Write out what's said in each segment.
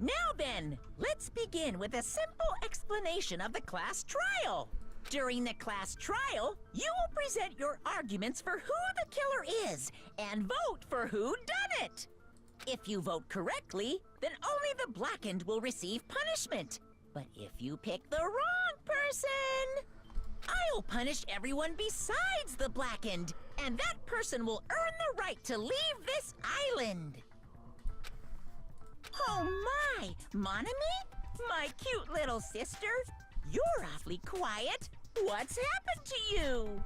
Now then, let's begin with a simple explanation of the class trial. During the class trial, you will present your arguments for who the killer is and vote for who done it. If you vote correctly, then only the blackened will receive punishment. But if you pick the wrong person, I'll punish everyone besides the blackened, and that person will earn the right to leave this island. Oh my, Monami? My cute little sister? You're awfully quiet. What's happened to you?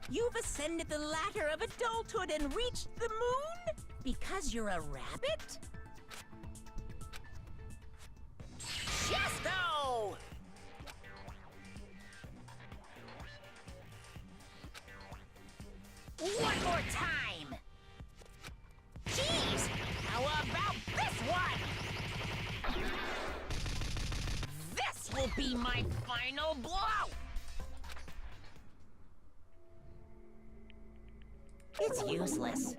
You've ascended the ladder of adulthood and reached the moon? Because you're a rabbit? Chesto! One more time! Jeez! How about this one? This will be my final blow! It's useless.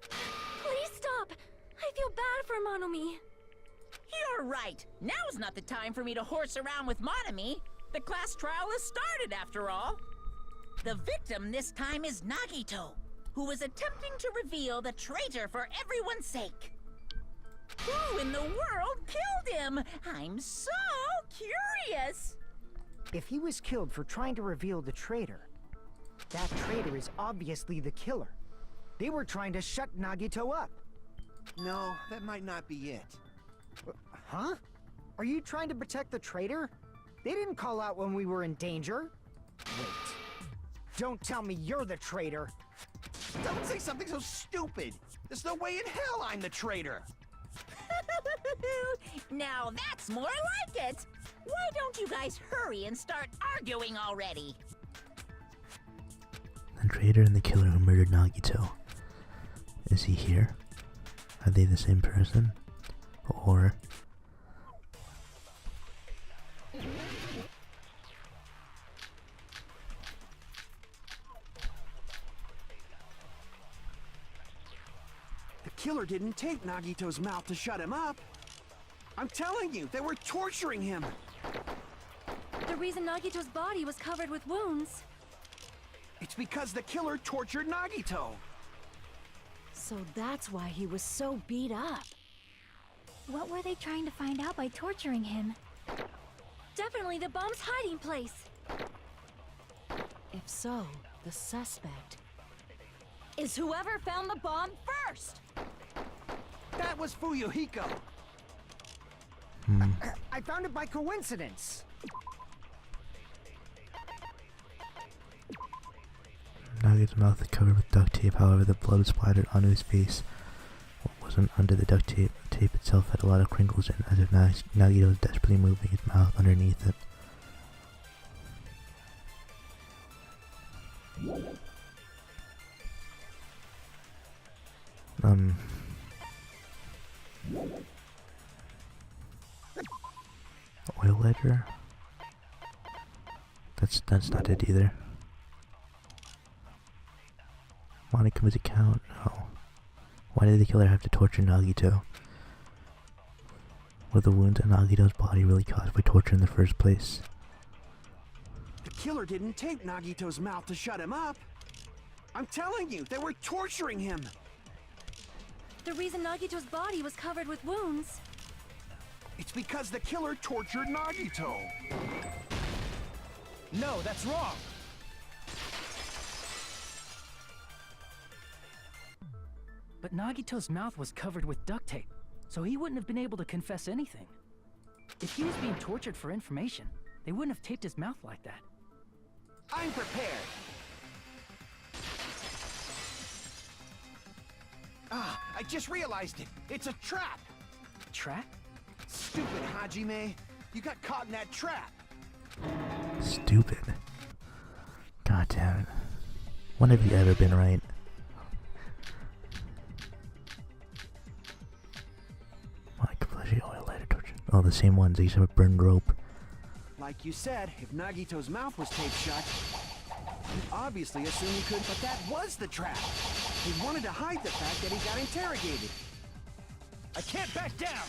Please stop! I feel bad for Monomi. You're right. Now's not the time for me to horse around with Monami. The class trial has started, after all. The victim this time is Nagito, who is attempting to reveal the traitor for everyone's sake. Who in the world killed him? I'm so curious. If he was killed for trying to reveal the traitor, that traitor is obviously the killer. They were trying to shut Nagito up. No, that might not be it. Huh? Are you trying to protect the traitor? They didn't call out when we were in danger. Wait. Don't tell me you're the traitor. Don't say something so stupid! There's no way in hell I'm the traitor! Now that's more like it! Why don't you guys hurry and start arguing already? The traitor and the killer who murdered Nagito. Is he here? Are they the same person? Or... The killer didn't tape Nagito's mouth to shut him up. I'm telling you, they were torturing him. The reason Nagito's body was covered with wounds. It's because the killer tortured Nagito. So that's why he was so beat up. What were they trying to find out by torturing him? Definitely the bomb's hiding place. If so, the suspect is whoever found the bomb first. That was Fuyuhiko. I found it by coincidence. Nagito's mouth is covered with duct tape, however the blood splattered onto his face. What wasn't under the duct tape, the tape itself had a lot of crinkles in, as if Nagito was desperately moving his mouth underneath it. Oil ledger? That's not it either. Monika's account? No. Why did the killer have to torture Nagito? Were the wounds on Nagito's body really caused by torture in the first place? The killer didn't tape Nagito's mouth to shut him up. I'm telling you, they were torturing him. The reason Nagito's body was covered with wounds. It's because the killer tortured Nagito. No, that's wrong. But Nagito's mouth was covered with duct tape, so he wouldn't have been able to confess anything. If he was being tortured for information, they wouldn't have taped his mouth like that. I'm prepared. Ah, I just realized it. It's a trap. Trap? Stupid Hajime. You got caught in that trap. Stupid. God damn it. When have you ever been right? Oil lighter torture. Oh, the same ones, except with burned rope. Like you said, if Nagito's mouth was taped shut, he obviously assumed he couldn't, but that was the trap. He wanted to hide the fact that he got interrogated. I can't back down!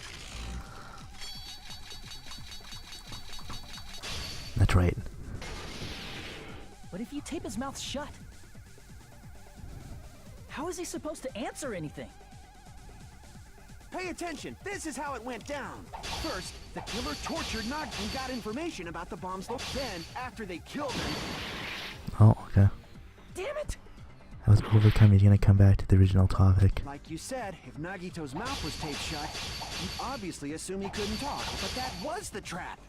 That's right. But if you tape his mouth shut, how is he supposed to answer anything? Pay attention. This is how it went down. First, the killer tortured Nagi and got information about the bomb's location. Then, after they killed him, Oh, okay. Damn it! That was overcome. He's gonna come back to the original topic. like you said, if Nagito's mouth was taped shut, you obviously assume he couldn't talk. But that was the trap.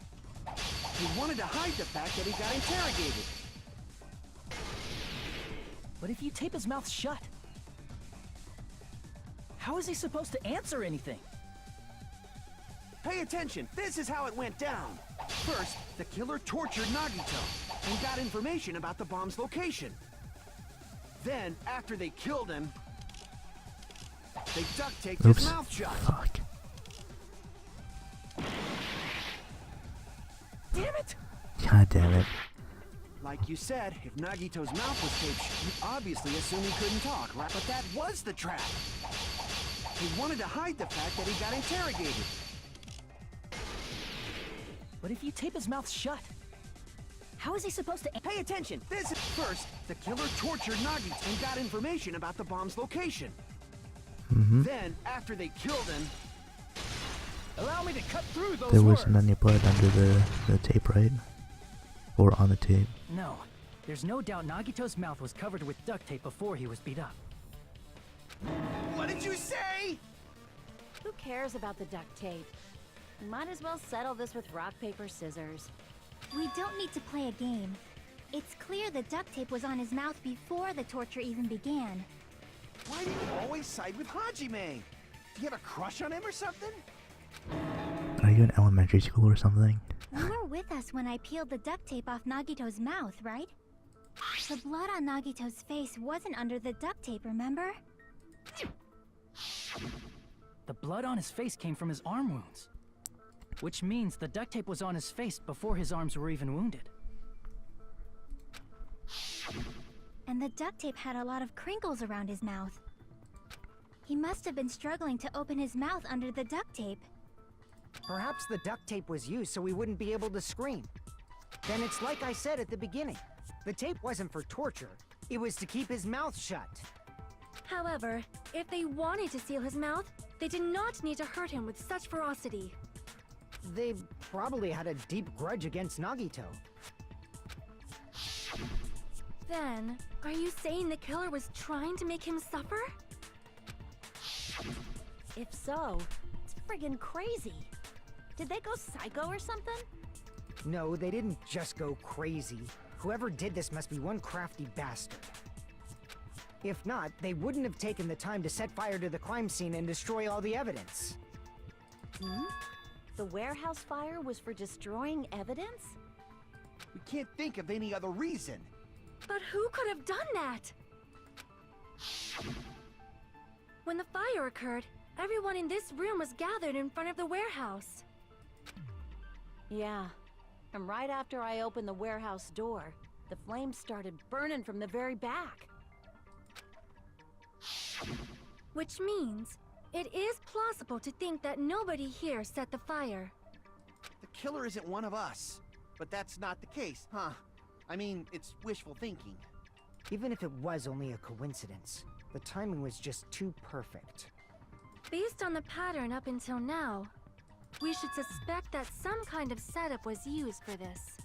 He wanted to hide the fact that he got interrogated. But if you tape his mouth shut, how is he supposed to answer anything? Pay attention. This is how it went down. First, the killer tortured Nagito and got information about the bomb's location. Then, after they killed him, they duct taped Oops. his mouth shut. Fuck. Damn it! God damn it. Like you said, if Nagito's mouth was taped shut, you obviously assume he couldn't talk, right? But that was the trap. He wanted to hide the fact that he got interrogated. But if you tape his mouth shut, how is he supposed to Pay attention. This is first, the killer tortured Nagito and got information about the bomb's location. Then, after they killed him, allow me to cut through those There words? wasn't any blood under the tape, right? Or on the tape. No, there's no doubt Nagito's mouth was covered with duct tape before he was beat up. what did you say? Who cares about the duct tape? We might as well settle this with rock, paper, scissors. We don't need to play a game. It's clear the duct tape was on his mouth before the torture even began. Why do you always side with Hajime? Do you have a crush on him or something? Are you in elementary school or something? You were with us when I peeled the duct tape off Nagito's mouth, right? The blood on Nagito's face wasn't under the duct tape, remember? The blood on his face came from his arm wounds. Which means the duct tape was on his face before his arms were even wounded. And the duct tape had a lot of crinkles around his mouth. He must have been struggling to open his mouth under the duct tape. Perhaps the duct tape was used so we wouldn't be able to scream. Then it's like I said at the beginning. The tape wasn't for torture. It was to keep his mouth shut. However, if they wanted to seal his mouth, they did not need to hurt him with such ferocity. They probably had a deep grudge against Nagito. Then, are you saying the killer was trying to make him suffer? If so, it's friggin' crazy. Did they go psycho or something? No, they didn't just go crazy. Whoever did this must be one crafty bastard. If not, they wouldn't have taken the time to set fire to the crime scene and destroy all the evidence. The warehouse fire was for destroying evidence? We can't think of any other reason. But who could have done that? When the fire occurred, everyone in this room was gathered in front of the warehouse. Yeah. And right after I opened the warehouse door, the flames started burning from the very back. Which means, it is plausible to think that nobody here set the fire. The killer isn't one of us. But that's not the case, huh? I mean, it's wishful thinking. Even if it was only a coincidence, the timing was just too perfect. Based on the pattern up until now, we should suspect that some kind of setup was used for this.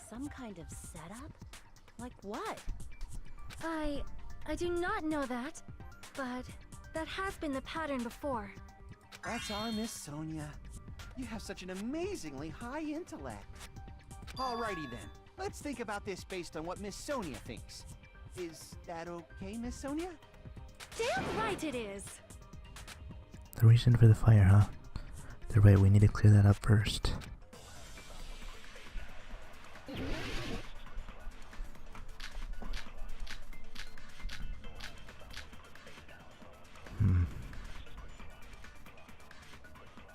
Some kind of setup? Like what? I do not know that, but that has been the pattern before. That's our Miss Sonia. You have such an amazingly high intellect. Alrighty then. Let's think about this based on what Miss Sonia thinks. Is that okay, Miss Sonia? Damn right it is! The reason for the fire, huh? They're right, we need to clear that up first.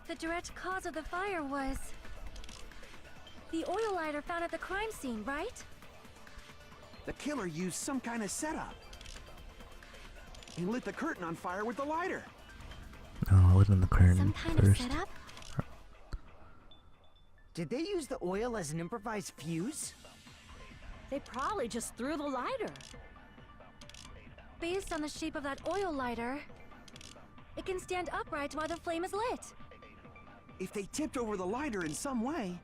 The direct cause of the fire was the oil lighter found at the crime scene, right? The killer used some kind of setup. He lit the curtain on fire with the lighter. Oh, it wasn't the curtain Some kind first. of setup? Did they use the oil as an improvised fuse? They probably just threw the lighter. Based on the shape of that oil lighter, it can stand upright while the flame is lit. If they tipped over the lighter in some way,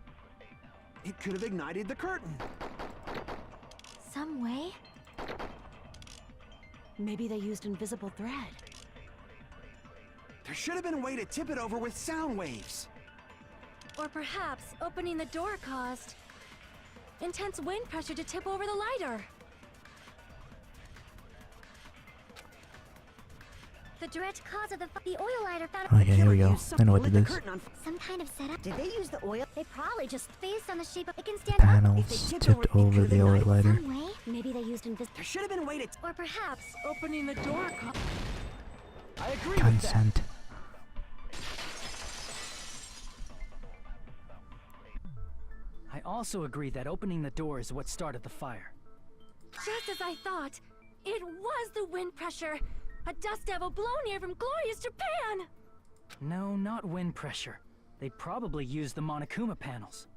it could have ignited the curtain. Some way? Maybe they used invisible thread. There should have been a way to tip it over with sound waves. Or perhaps opening the door caused intense wind pressure to tip over the lighter. The direct cause of the oil lighter found. Okay, here we go. I know what Lit it the is. curtain on Some kind of setup? Did they use the oil? They probably just based on the shape of it can stand up. Panels tipped tipped over, it over could've the been oil nice. lighter. Some way? Maybe they used invisible. There should have been a way to. Or perhaps opening the door caused. I agree with that. Consent. I also agree that opening the door is what started the fire. Just as I thought, it was the wind pressure. A dust devil blown here from glorious Japan! No, not wind pressure. They probably used the Monokuma panels.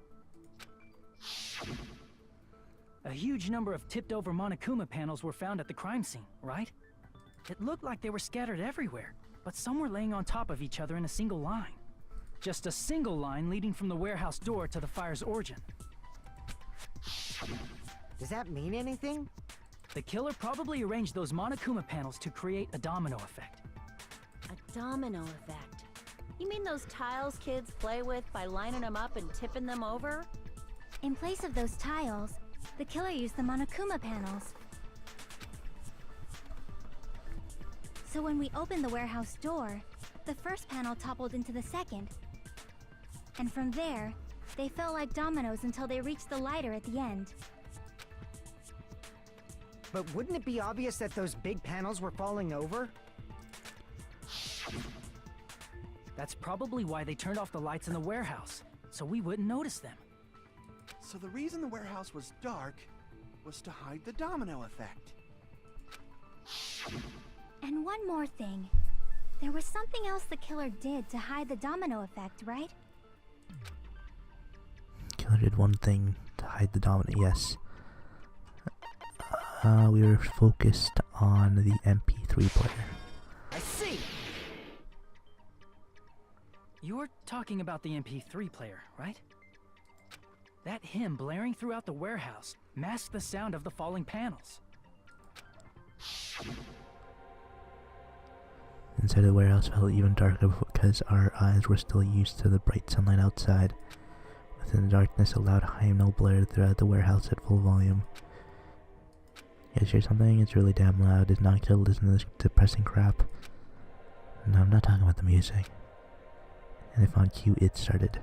A huge number of tipped-over Monokuma panels were found at the crime scene, right? It looked like they were scattered everywhere, but some were laying on top of each other in a single line. Just a single line leading from the warehouse door to the fire's origin. Does that mean anything? The killer probably arranged those Monokuma panels to create a domino effect. A domino effect. You mean those tiles kids play with by lining them up and tipping them over? In place of those tiles, the killer used the Monokuma panels. So when we opened the warehouse door, the first panel toppled into the second. And from there, they fell like dominoes until they reached the lighter at the end. But wouldn't it be obvious that those big panels were falling over? That's probably why they turned off the lights in the warehouse, so we wouldn't notice them. So the reason the warehouse was dark was to hide the domino effect. And one more thing. There was something else the killer did to hide the domino effect, right? Killer did one thing to hide the domino. Yes. We were focused on the MP3 player. I see! You're talking about the MP3 player, right? That hymn blaring throughout the warehouse masked the sound of the falling panels. Inside the warehouse felt even darker because our eyes were still used to the bright sunlight outside. Within the darkness, a loud hymnal blared throughout the warehouse at full volume. You guys hear something? It's really damn loud. Is not to listen to this depressing crap. No, I'm not talking about the music. And if on cue, it started.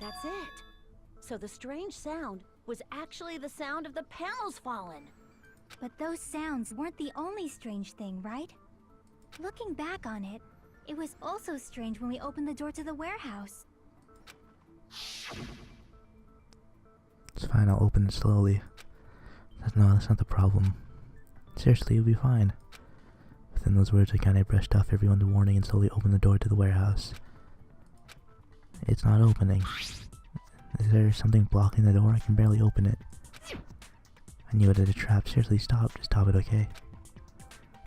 That's it. So the strange sound was actually the sound of the panels falling. But those sounds weren't the only strange thing, right? Looking back on it, it was also strange when we opened the door to the warehouse. It's fine, I'll open it slowly. That's not the problem. Seriously, you'll be fine. Within those words, I kinda brushed off everyone's warning and slowly opened the door to the warehouse. It's not opening. Is there something blocking the door? I can barely open it. I knew it had a trap. Seriously, stop. Just stop it, okay?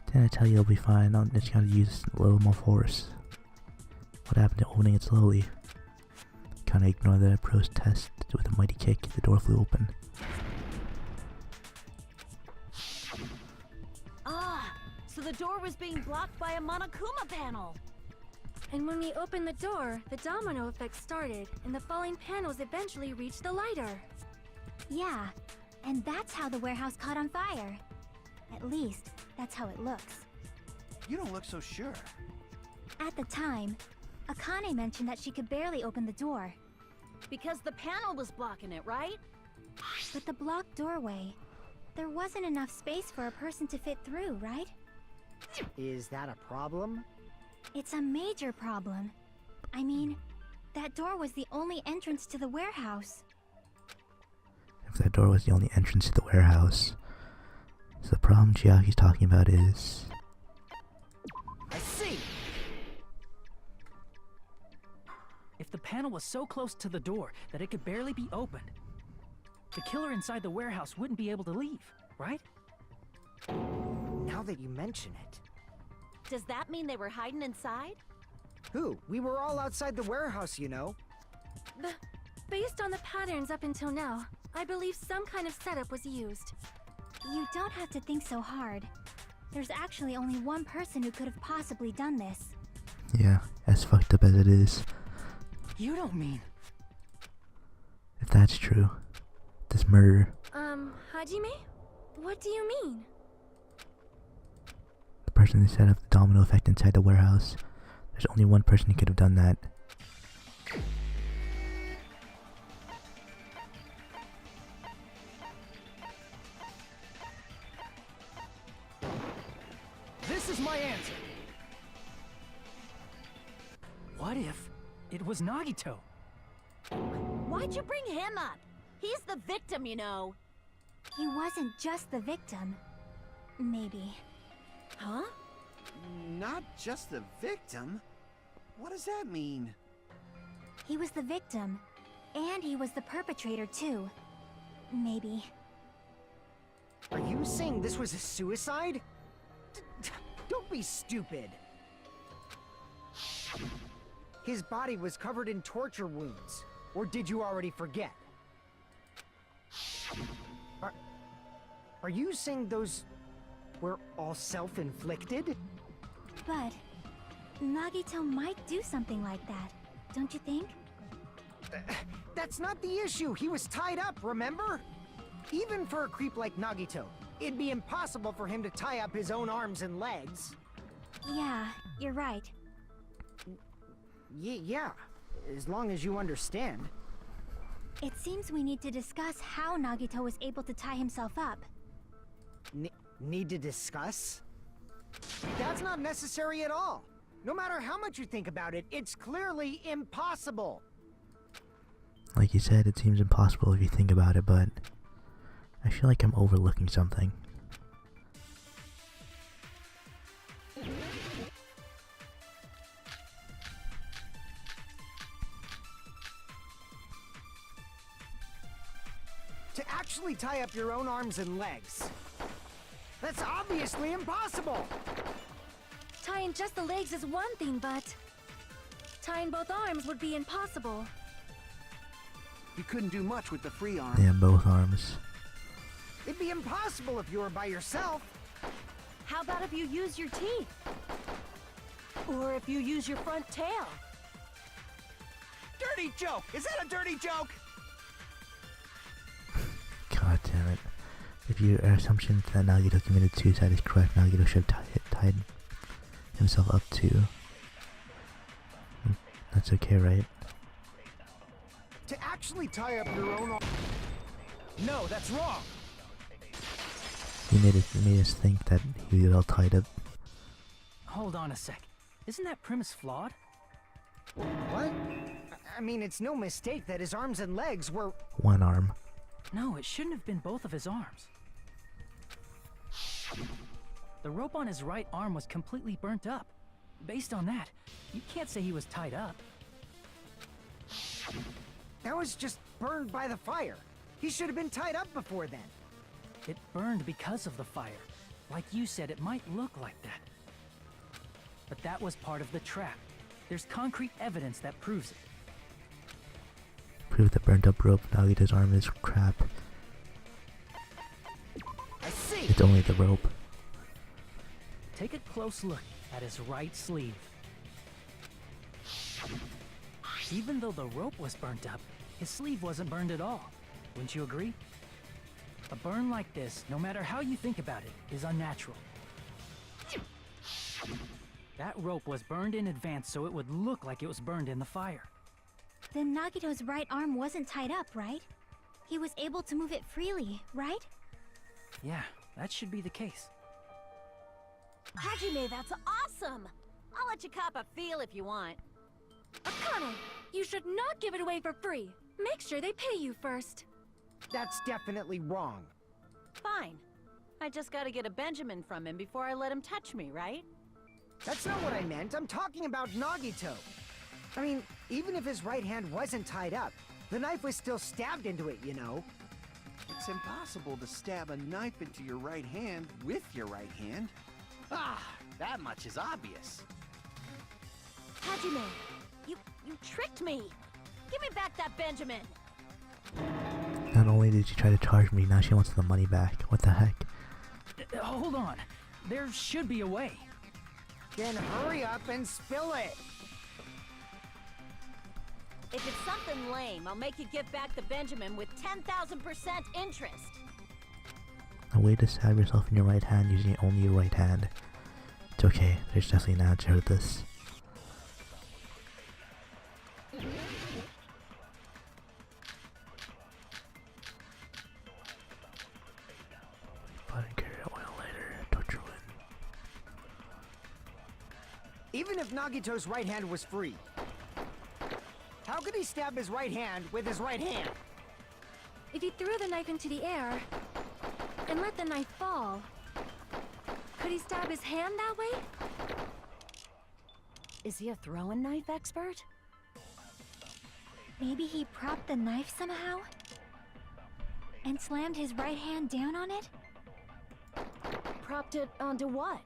Didn't I tell you it'll be fine? I'll just gotta use a little more force. What happened to opening it slowly? Kinda ignore that I protest with a mighty kick. The door flew open. Ah, so the door was being blocked by a Monokuma panel. And when we opened the door, the domino effect started, and the falling panels eventually reached the lighter. Yeah, and that's how the warehouse caught on fire. At least, that's how it looks. You don't look so sure. At the time, Akane mentioned that she could barely open the door. Because the panel was blocking it, right? But the blocked doorway, there wasn't enough space for a person to fit through, right? Is that a problem? It's a major problem. I mean, that door was the only entrance to the warehouse. If that door was the only entrance to the warehouse, so the problem Chiaki's talking about is... if the panel was so close to the door that it could barely be opened, the killer inside the warehouse wouldn't be able to leave, right? Now that you mention it. Does that mean they were hiding inside? Who? We were all outside the warehouse, you know. Based on the patterns up until now, I believe some kind of setup was used. You don't have to think so hard. There's actually only one person who could have possibly done this. Yeah, as fucked up as it is. You don't mean... If that's true, this murder, Hajime? What do you mean? the person who set up the domino effect inside the warehouse, there's only one person who could have done that. This is my answer. What if it was Nagito? Why'd you bring him up? He's the victim, you know. He wasn't just the victim. Maybe. Huh? Not just the victim? What does that mean? He was the victim. And he was the perpetrator, too. Maybe. Are you saying this was a suicide? Don't be stupid. His body was covered in torture wounds. Or did you already forget? Are you saying those were all self-inflicted? But Nagito might do something like that, don't you think? That's not the issue. He was tied up, remember? Even for a creep like Nagito, it'd be impossible for him to tie up his own arms and legs. Yeah, you're right. Yeah, as long as you understand. It seems we need to discuss how Nagito was able to tie himself up. Need to discuss? That's not necessary at all. No matter how much you think about it, it's clearly impossible. Like you said, it seems impossible if you think about it, but I feel like I'm overlooking something. To actually tie up your own arms and legs. That's obviously impossible! Tying just the legs is one thing, but tying both arms would be impossible. You couldn't do much with the free arm. Yeah, both arms. It'd be impossible if you were by yourself. How about if you use your teeth? Or if you use your front tail? Dirty joke! Is that a dirty joke? God damn it. If your assumption that Nagito committed suicide is correct, Nagito should have tied himself up too. That's okay, right? To actually tie up your own arm. No, that's wrong! He made us think that he was all tied up. Hold on a sec. Isn't that premise flawed? What? I mean, it's no mistake that his arms and legs were... One arm. No, it shouldn't have been both of his arms. The rope on his right arm was completely burnt up. Based on that, you can't say he was tied up. That was just burned by the fire. He should have been tied up before then. It burned because of the fire. Like you said, it might look like that. But that was part of the trap. There's concrete evidence that proves it. Prove the burnt up rope. Nagito's arm is crap. I see! It's only the rope. Take a close look at his right sleeve. Even though the rope was burnt up, his sleeve wasn't burned at all. Wouldn't you agree? A burn like this, no matter how you think about it, is unnatural. That rope was burned in advance so it would look like it was burned in the fire. Then Nagito's right arm wasn't tied up, right? He was able to move it freely, right? Yeah, that should be the case. Hajime, that's awesome! I'll let you cop a feel if you want. Akane, you should not give it away for free. Make sure they pay you first. That's definitely wrong. Fine. I just gotta get a Benjamin from him before I let him touch me, right? That's not what I meant. I'm talking about Nagito. I mean, even if his right hand wasn't tied up, the knife was still stabbed into it, you know? It's impossible to stab a knife into your right hand with your right hand. Ah, that much is obvious. Hajime, you tricked me. Give me back that Benjamin. Not only did she try to charge me, now she wants the money back. What the heck? Hold on. There should be a way. Then hurry up and spill it! If it's something lame, I'll make you give back the Benjamin with 10,000% interest. A way to stab yourself in your right hand using only your right hand. It's okay, there's definitely an answer to this. Button carry oil later, torture win. Even if Nagito's right hand was free, how could he stab his right hand with his right hand? If he threw the knife into the air and let the knife fall, could he stab his hand that way? Is he a throwing knife expert? Maybe he propped the knife somehow? And slammed his right hand down on it? Propped it onto what?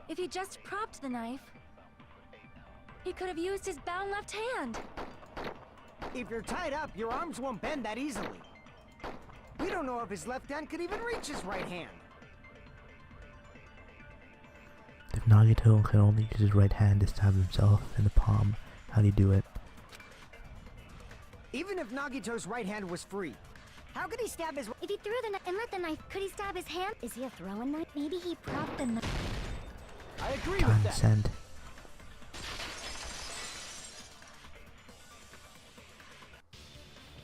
If he just propped the knife, he could have used his bound left hand. If you're tied up, your arms won't bend that easily. We don't know if his left hand could even reach his right hand. If Nagito could only use his right hand to stab himself in the palm, how'd he do it? Even if Nagito's right hand was free, how could he stab his... If he threw the knife and let the knife, could he stab his hand? Is he a throwing knife? Maybe he propped the knife. I agree Time with to that. send.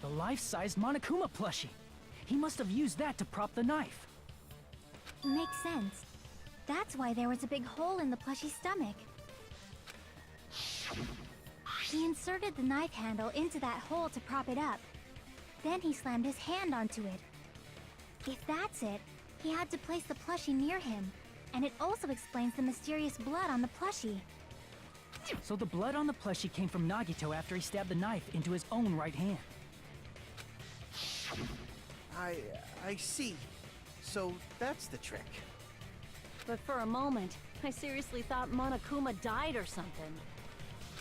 The life-sized Monokuma plushie. He must have used that to prop the knife. Makes sense. That's why there was a big hole in the plushie's stomach. He inserted the knife handle into that hole to prop it up. Then he slammed his hand onto it. If that's it, he had to place the plushie near him. And it also explains the mysterious blood on the plushie. So the blood on the plushie came from Nagito after he stabbed the knife into his own right hand. I see. So that's the trick. But for a moment, I seriously thought Monokuma died or something.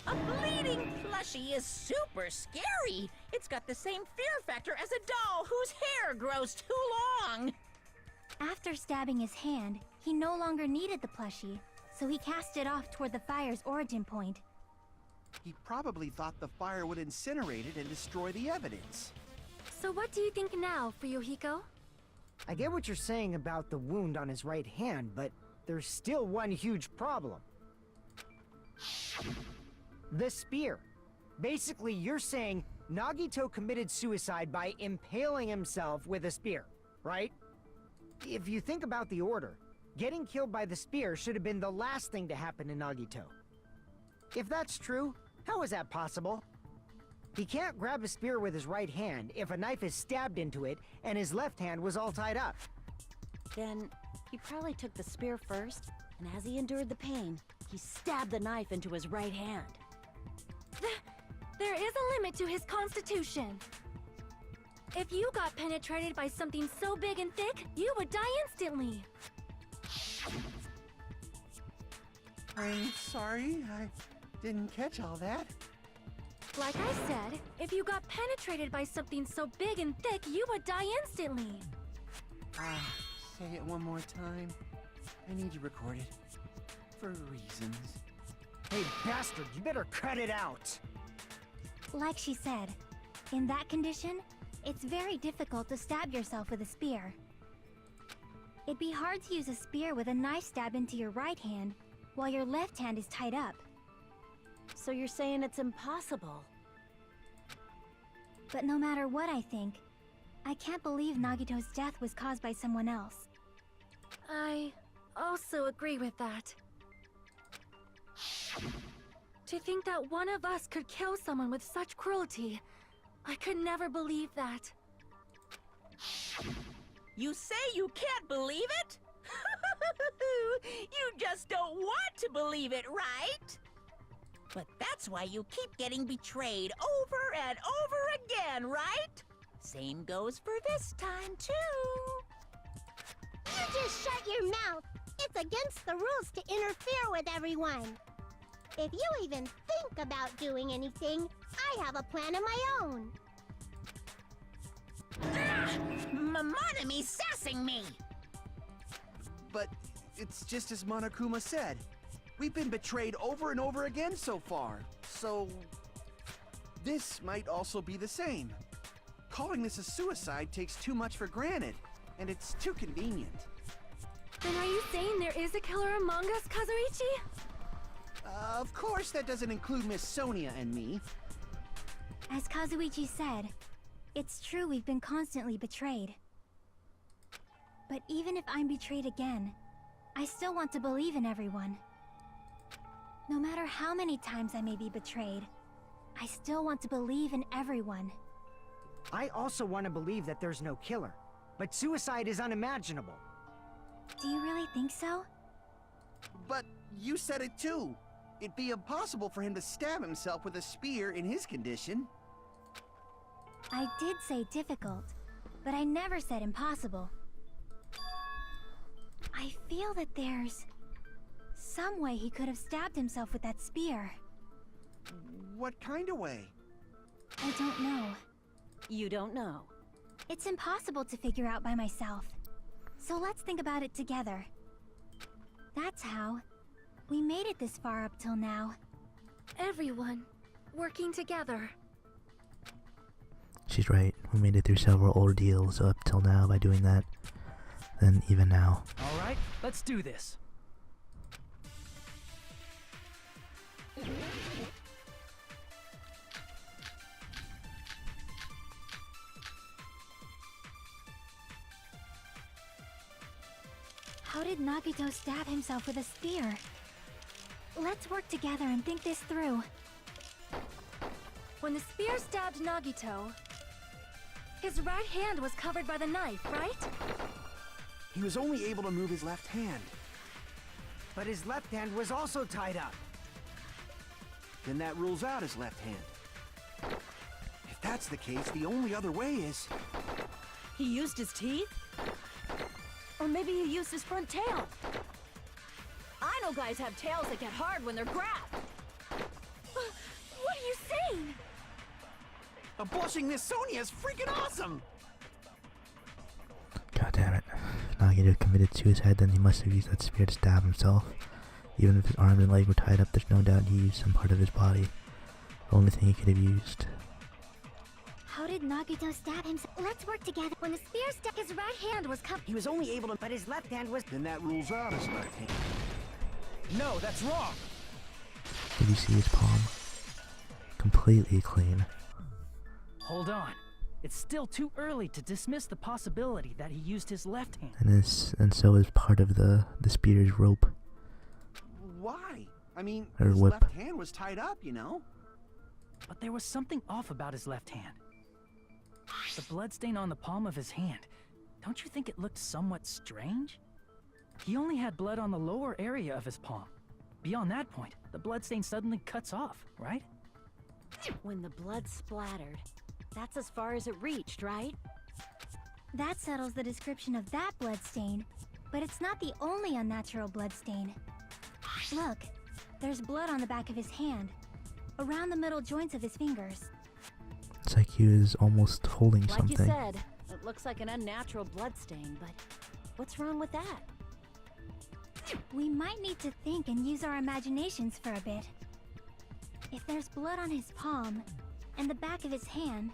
A bleeding plushie is super scary. It's got the same fear factor as a doll whose hair grows too long. After stabbing his hand, he no longer needed the plushie, so he cast it off toward the fire's origin point. He probably thought the fire would incinerate it and destroy the evidence. So what do you think now, Fuyuhiko? I get what you're saying about the wound on his right hand, but there's still one huge problem. The spear. Basically, you're saying Nagito committed suicide by impaling himself with a spear, right? If you think about the order, getting killed by the spear should have been the last thing to happen to Nagito. If that's true, how is that possible? He can't grab a spear with his right hand if a knife is stabbed into it and his left hand was all tied up. Then, he probably took the spear first, and as he endured the pain, he stabbed the knife into his right hand. There is a limit to his constitution. If you got penetrated by something so big and thick, you would die instantly. I'm sorry, I didn't catch all that. Like I said, if you got penetrated by something so big and thick, you would die instantly. Say it one more time. I need to record it. For reasons. Hey, bastard, you better cut it out! Like she said, in that condition, it's very difficult to stab yourself with a spear. It'd be hard to use a spear with a knife stabbed into your right hand, while your left hand is tied up. So you're saying it's impossible? But no matter what I think, I can't believe Nagito's death was caused by someone else. I also agree with that. To think that one of us could kill someone with such cruelty, I could never believe that. You say you can't believe it? You just don't want to believe it, right? But that's why you keep getting betrayed over and over again, right? Same goes for this time, too. You just shut your mouth. It's against the rules to interfere with everyone. If you even think about doing anything, I have a plan of my own. Monome's sassing me! But it's just as Monokuma said. We've been betrayed over and over again so far, so this might also be the same. Calling this a suicide takes too much for granted, and it's too convenient. Then are you saying there is a killer among us, Kazuichi? Of course that doesn't include Miss Sonia and me. As Kazuichi said, it's true we've been constantly betrayed. But even if I'm betrayed again, I still want to believe in everyone. No matter how many times I may be betrayed, I still want to believe in everyone. I also want to believe that there's no killer, but suicide is unimaginable. Do you really think so? But you said it too. It'd be impossible for him to stab himself with a spear in his condition. I did say difficult, but I never said impossible. I feel that there's some way he could have stabbed himself with that spear. What kind of way? I don't know. You don't know. It's impossible to figure out by myself. So let's think about it together. That's how we made it this far up till now. Everyone working together. She's right. We made it through several ordeals up till now by doing that. Then even now. All right, let's do this. How did Nagito stab himself with a spear? Let's work together and think this through. When the spear stabbed Nagito, his right hand was covered by the knife, right? He was only able to move his left hand. But his left hand was also tied up. Then that rules out his left hand. If that's the case, the only other way is... He used his teeth? Or maybe he used his front tail. I know guys have tails that get hard when they're grabbed. What are you saying? A blushing Miss Sonia is freaking awesome! God damn it. If Nagito committed suicide, then he must have used that spear to stab himself. Even if his arms and legs were tied up, there's no doubt he used some part of his body. The only thing he could have used. How did Nagito stab himself? Let's work together. When the spear stuck, his right hand was covered. He was only able to, but his left hand was... Then that rules out his left hand. No, that's wrong. Did you see his palm? Completely clean. Hold on. It's still too early to dismiss the possibility that he used his left hand. And so is part of the spear's rope. Why? I mean, Or his whip. left hand was tied up, you know? But there was something off about his left hand. The bloodstain on the palm of his hand. Don't you think it looked somewhat strange? He only had blood on the lower area of his palm. Beyond that point, the bloodstain suddenly cuts off, right? When the blood splattered, that's as far as it reached, right? That settles the description of that bloodstain, but it's not the only unnatural bloodstain. Look, there's blood on the back of his hand, around the middle joints of his fingers. It's like he was almost holding Like something. you said, it looks like an unnatural bloodstain, but what's wrong with that? We might need to think and use our imaginations for a bit. If there's blood on his palm and the back of his hand,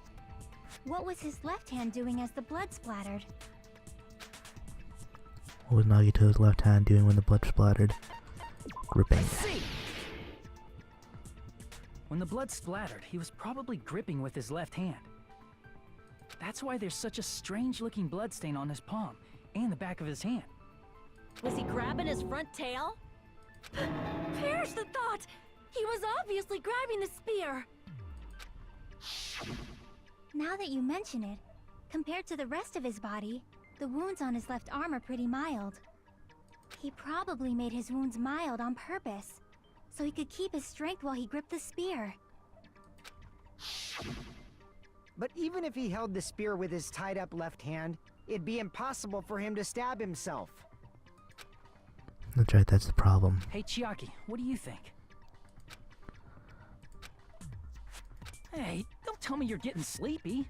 what was his left hand doing as the blood splattered? What was Nagito's left hand doing when the blood splattered? Gripping. I see! When the blood splattered, he was probably gripping with his left hand. That's why there's such a strange-looking bloodstain on his palm and the back of his hand. Was he grabbing his front tail? Perish the thought! He was obviously grabbing the spear. Now that you mention it, compared to the rest of his body, the wounds on his left arm are pretty mild. He probably made his wounds mild on purpose, so he could keep his strength while he gripped the spear. But even if he held the spear with his tied-up left hand, it'd be impossible for him to stab himself. That's right, that's the problem. Hey, Chiaki, what do you think? Hey, don't tell me you're getting sleepy.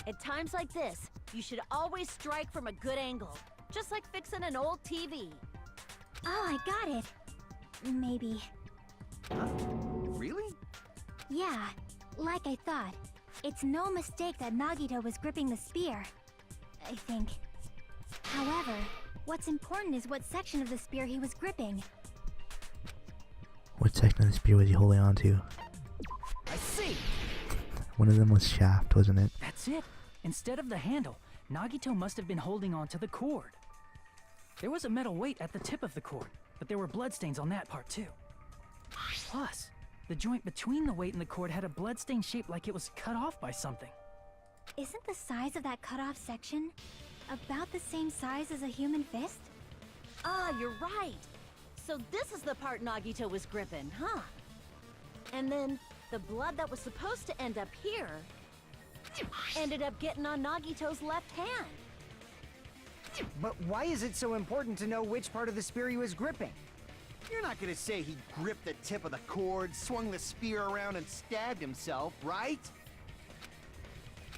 At times like this, you should always strike from a good angle. Just like fixing an old TV. Oh, I got it. Maybe. Huh? Really? Yeah, like I thought. It's no mistake that Nagito was gripping the spear. I think. However, what's important is what section of the spear he was gripping. What section of the spear was he holding on to? I see! One of them was shaft, wasn't it? That's it. Instead of the handle, Nagito must have been holding on to the cord. There was a metal weight at the tip of the cord, but there were bloodstains on that part too. Plus, the joint between the weight and the cord had a bloodstain shaped like it was cut off by something. Isn't the size of that cut-off section about the same size as a human fist? Ah, you're right. So this is the part Nagito was gripping, huh? And then the blood that was supposed to end up here ended up getting on Nagito's left hand. But why is it so important to know which part of the spear he was gripping? You're not gonna say he gripped the tip of the cord, swung the spear around, and stabbed himself, right?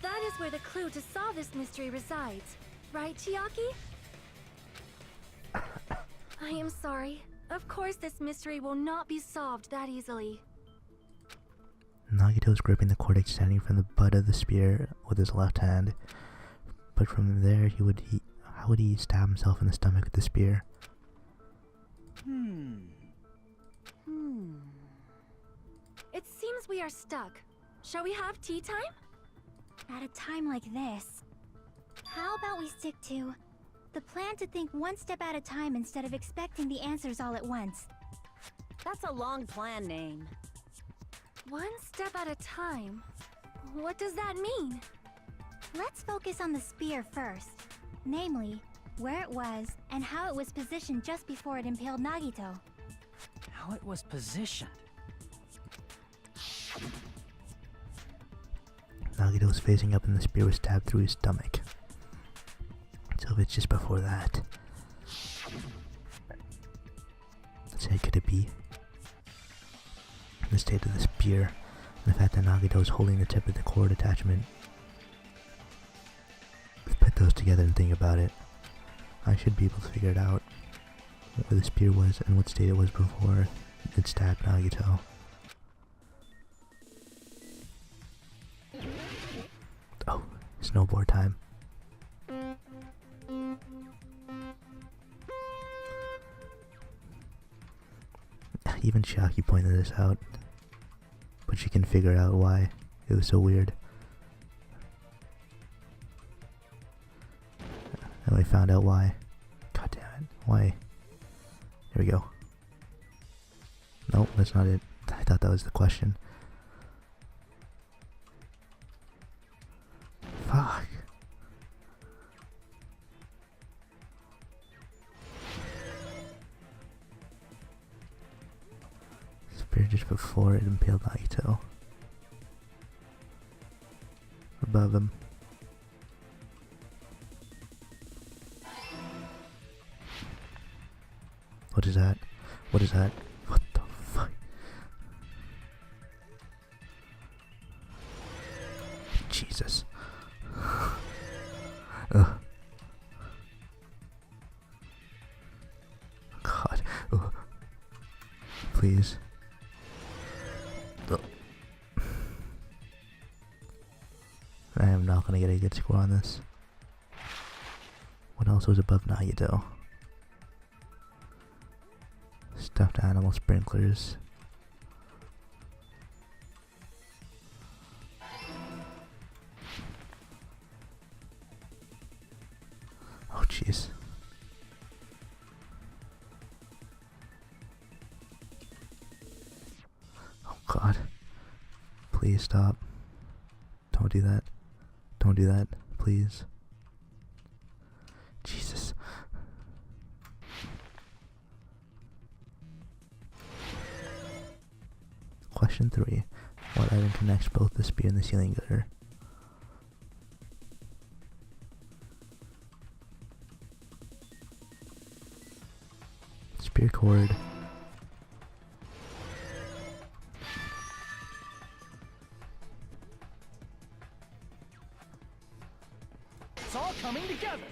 That is where the clue to solve this mystery resides. Right, Chiaki? I am sorry. Of course this mystery will not be solved that easily. Nagito was gripping the cord extending from the butt of the spear with his left hand, but from there how would he stab himself in the stomach with the spear? It seems we are stuck. Shall we have tea time? At a time like this, how about we stick to the plan to think one step at a time instead of expecting the answers all at once? That's a long plan name. One step at a time. What does that mean? Let's focus on the spear first. Namely, where it was and how it was positioned just before it impaled Nagito. How it was positioned. Nagito was facing up and the spear was stabbed through his stomach. So if it's just before that, let's say, could it be the state of the spear and the fact that Nagito was holding the tip of the cord attachment? Put those together and think about it. I should be able to figure it out, where the spear was and what state it was before it stabbed Nagito. Oh, snowboard time. Even Chiaki pointed this out, but she can figure out why it was so weird. And we found out why. God damn it. Why? There we go. Nope, that's not it. I thought that was the question. Fuck. Spear just before it impaled Nagito. Above him. What is that? What is that? What the fuck? Jesus. Ugh. God. Ugh. Please. Ugh. I am not gonna get a good score on this. What else was above Nagito? Stuffed animal sprinklers. Oh jeez. Oh god. Please stop. Don't do that. Don't do that, please. Jesus. Question 3. What item connects both the spear and the ceiling girder? Spear cord. It's all coming together!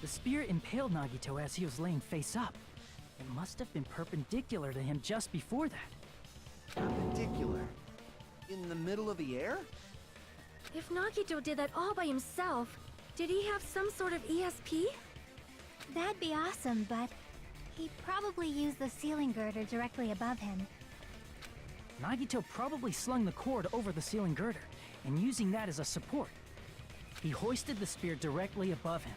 The spear impaled Nagito as he was laying face up. It must have been perpendicular to him just before that. Perpendicular? In the middle of the air? If Nagito did that all by himself, did he have some sort of ESP? That'd be awesome, but he probably used the ceiling girder directly above him. Nagito probably slung the cord over the ceiling girder, and using that as a support. He hoisted the spear directly above him.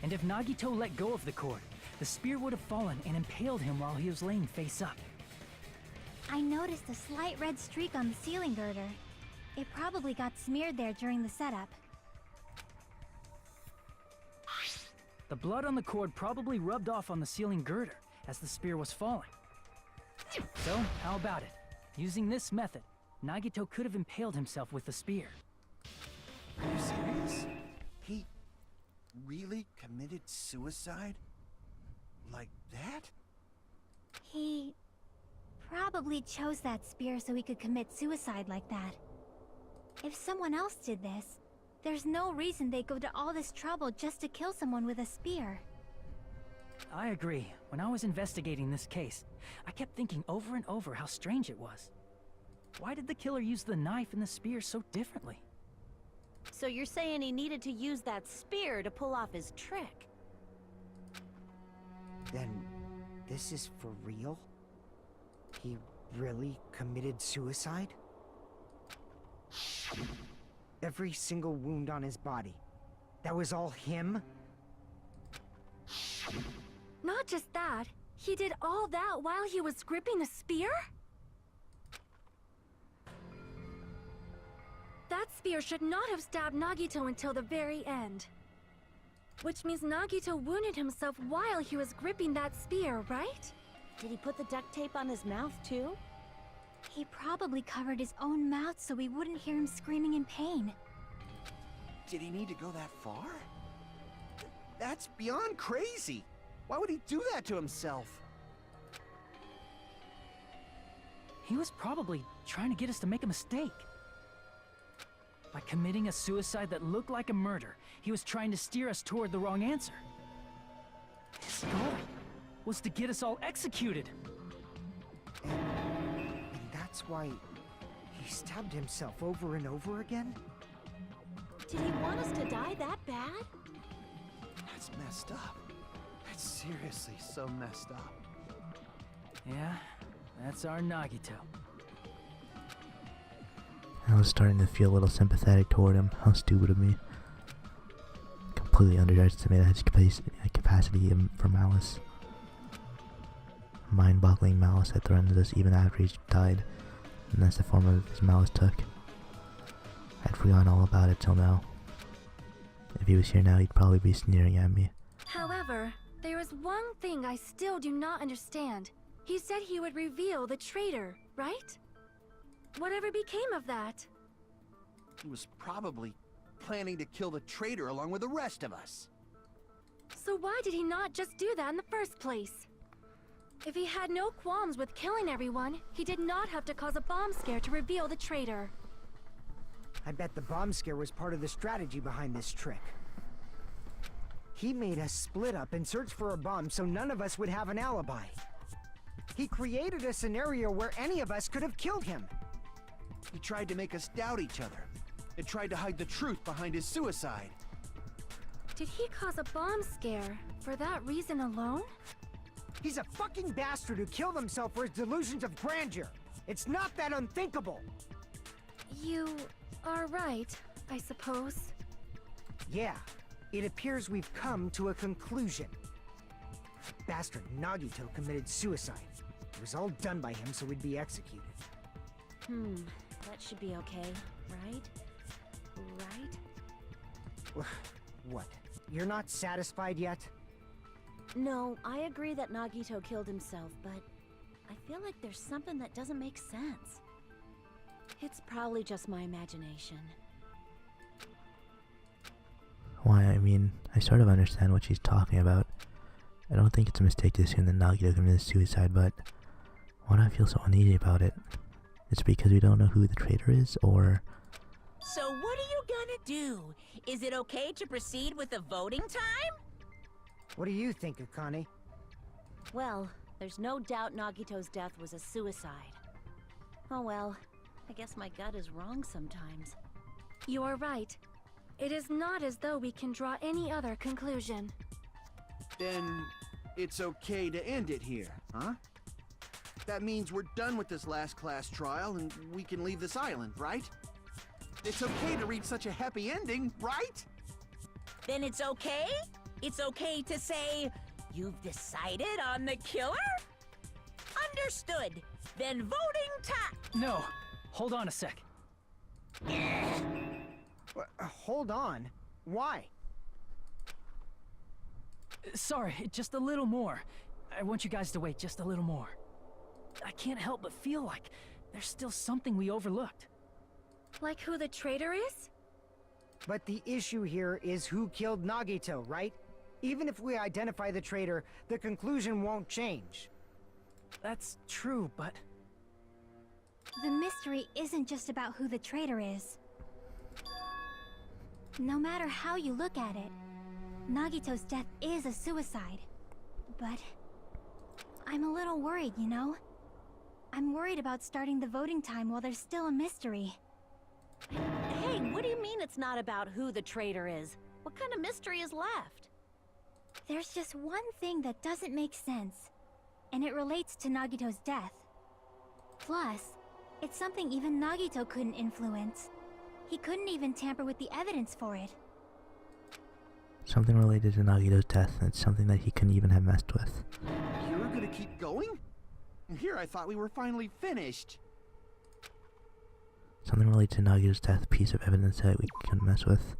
And if Nagito let go of the cord, the spear would have fallen and impaled him while he was laying face up. I noticed a slight red streak on the ceiling girder. It probably got smeared there during the setup. The blood on the cord probably rubbed off on the ceiling girder as the spear was falling. So, how about it? Using this method, Nagito could have impaled himself with the spear. Are you serious? He really committed suicide? Like that? He probably chose that spear so he could commit suicide like that. If someone else did this, there's no reason they'd go to all this trouble just to kill someone with a spear. I agree. When I was investigating this case, I kept thinking over and over how strange it was. Why did the killer use the knife and the spear so differently? So you're saying he needed to use that spear to pull off his trick? Then, this is for real? He really committed suicide? Every single wound on his body. That was all him? Not just that, he did all that while he was gripping the spear? That spear should not have stabbed Nagito until the very end. Which means Nagito wounded himself while he was gripping that spear, right? Did he put the duct tape on his mouth too? He probably covered his own mouth so we wouldn't hear him screaming in pain. Did he need to go that far? That's beyond crazy. Why would he do that to himself? He was probably trying to get us to make a mistake. By committing a suicide that looked like a murder, he was trying to steer us toward the wrong answer. His goal was to get us all executed. And that's why he stabbed himself over and over again? Did he want us to die that bad? That's messed up. That's seriously so messed up. Yeah, that's our Nagito. I was starting to feel a little sympathetic toward him. How stupid of me. Completely underestimated his capacity for malice. Mind-boggling malice that threatened us even after he died. And that's the form of his malice took. I'd forgotten all about it till now. If he was here now, he'd probably be sneering at me. However, there is one thing I still do not understand. He said he would reveal the traitor, right? Whatever became of that? He was probably planning to kill the traitor along with the rest of us. So why did he not just do that in the first place? If he had no qualms with killing everyone, he did not have to cause a bomb scare to reveal the traitor. I bet the bomb scare was part of the strategy behind this trick. He made us split up and search for a bomb so none of us would have an alibi. He created a scenario where any of us could have killed him. He tried to make us doubt each other, and tried to hide the truth behind his suicide. Did he cause a bomb scare for that reason alone? He's a fucking bastard who killed himself for his delusions of grandeur. It's not that unthinkable. You are right, I suppose. Yeah, it appears we've come to a conclusion. Bastard Nagito committed suicide. It was all done by him so we'd be executed. That should be okay, right? Right? What? you're not satisfied yet? No, I agree that Nagito killed himself, but I feel like there's something that doesn't make sense. It's probably just my imagination. Why, I mean, I sort of understand what she's talking about. I don't think it's a mistake to assume that Nagito committed suicide, but why do I feel so uneasy about it? It's because we don't know who the traitor is, or... So what are you gonna do? Is it okay to proceed with the voting time? What do you think, Akane? Well, there's no doubt Nagito's death was a suicide. Oh well, I guess my gut is wrong sometimes. You are right. It is not as though we can draw any other conclusion. Then it's okay to end it here, huh? That means we're done with this last class trial and we can leave this island, right? It's okay to reach such a happy ending, right? Then it's okay? It's okay to say, you've decided on the killer? Understood. Then voting time. No, hold on a sec. Hold on. Why? Sorry, just a little more. I want you guys to wait just a little more. I can't help but feel like there's still something we overlooked. Like who the traitor is? But the issue here is who killed Nagito, right? Even if we identify the traitor, the conclusion won't change. That's true, but... The mystery isn't just about who the traitor is. No matter how you look at it, Nagito's death is a suicide. But... I'm a little worried, you know? I'm worried about starting the voting time while there's still a mystery. Hey, what do you mean it's not about who the traitor is? What kind of mystery is left? There's just one thing that doesn't make sense, and it relates to Nagito's death. Plus, it's something even Nagito couldn't influence. He couldn't even tamper with the evidence for it. Something related to Nagito's death, and it's something that he couldn't even have messed with. You're gonna keep going? Here I thought we were finally finished. Something related to Nagito's death, a piece of evidence that we couldn't mess with.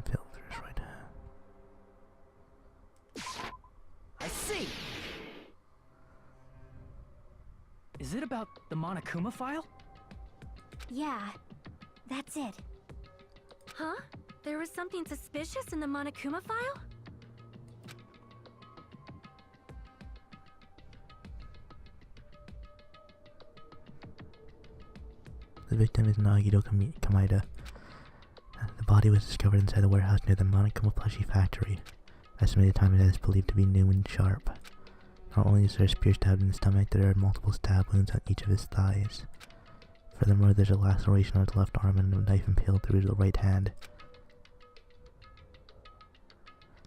Filters right now. I see! Is it about the Monokuma file? Yeah, that's it. Huh? There was something suspicious in the Monokuma file? The victim is Nagito Kamida. The body was discovered inside the warehouse near the Monokuma plushie factory. Estimated time of death is believed to be noon sharp. Not only is there a spear stabbed in the stomach, there are multiple stab wounds on each of his thighs. Furthermore, there's a laceration on his left arm and a knife impaled through his right hand.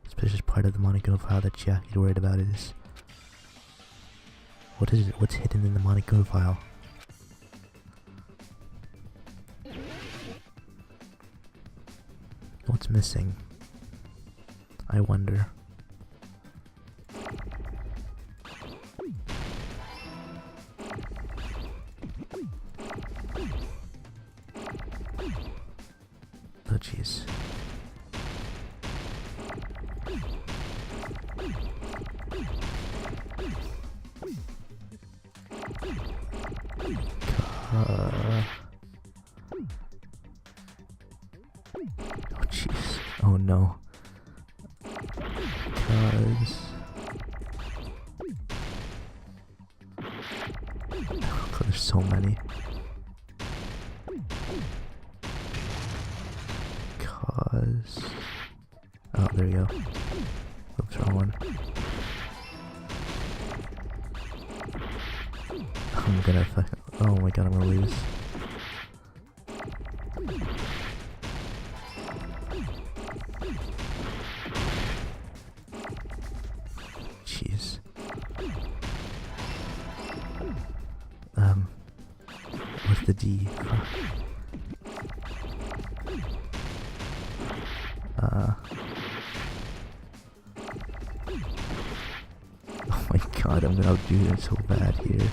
The suspicious part of the Monokuma file that Chiaki's worried about is... What is it? What's hidden in the Monokuma file? What's missing? I wonder. Oh jeez. Oh jeez. Oh no. Because... Oh, there's so many. Cause... Oh, there we go. Oops, wrong one. I'm gonna fuck... Oh my god, I'm gonna lose. Jeez. What's the D? Oh my god, I'm gonna do it so bad here.